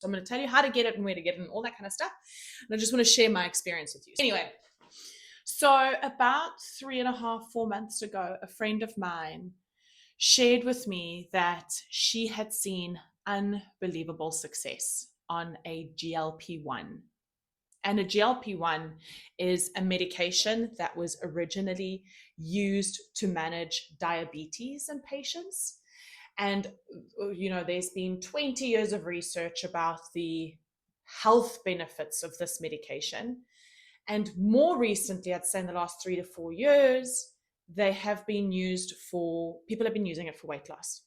So I'm going to tell you how to get it and where to get it and all that kind of stuff. And I just want to share my experience with you. Anyway, so about 3.5, 4 months ago, a friend of mine shared with me that she had seen unbelievable success on a GLP-1. And a GLP-1 is a medication that was originally used to manage diabetes in patients. And, there's been 20 years of research about the health benefits of this medication. And more recently, I'd say in the last 3 to 4 years, they have been used people have been using it for weight loss.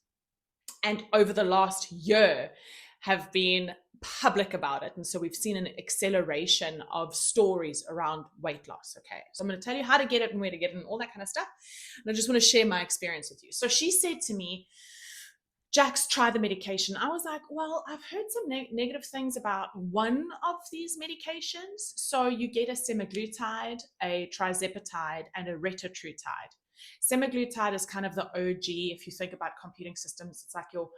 And over the last year have been public about it. And so we've seen an acceleration of stories around weight loss. Okay. So I'm going to tell you how to get it and where to get it and all that kind of stuff. And I just want to share my experience with you. So she said to me, Jax, try the medication. I was like, well, I've heard some negative things about one of these medications. So you get a semaglutide, a trizepatide, and a retatrutide. Semaglutide is kind of the OG. If you think about computing systems, it's like your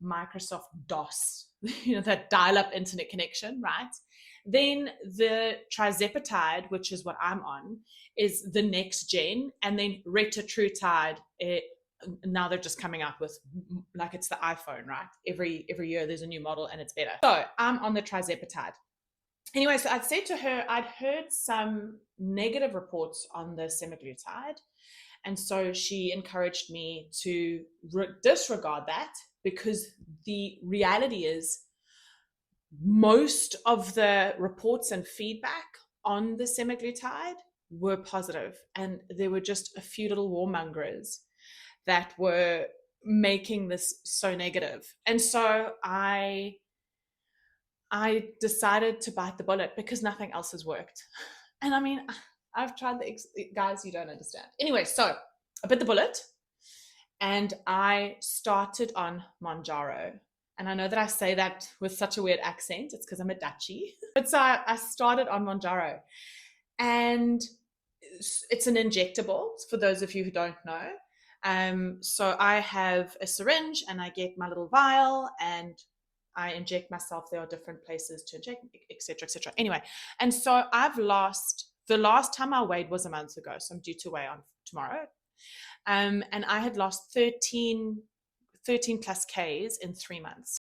Microsoft DOS, that dial-up internet connection, right? Then the trizepatide, which is what I'm on, is the next gen. And then retatrutide, now they're just coming out with, like, it's the iPhone, right? Every year there's a new model and it's better. So I'm on the trizepatide. Anyway, so I'd said to her, I'd heard some negative reports on the semaglutide. And so she encouraged me to disregard that, because the reality is most of the reports and feedback on the semaglutide were positive. And there were just a few little warmongers that were making this so negative. And so I decided to bite the bullet, because nothing else has worked. And I mean, I've tried guys, you don't understand. Anyway, so I bit the bullet and I started on Mounjaro. And I know that I say that with such a weird accent. It's because I'm a Dutchie. But so I started on Mounjaro. And it's an injectable, for those of you who don't know. So I have a syringe and I get my little vial and I inject myself. There are different places to inject, etc., etc. Anyway, and so the last time I weighed was a month ago. So I'm due to weigh on tomorrow. And I had lost 13 plus Ks in 3 months.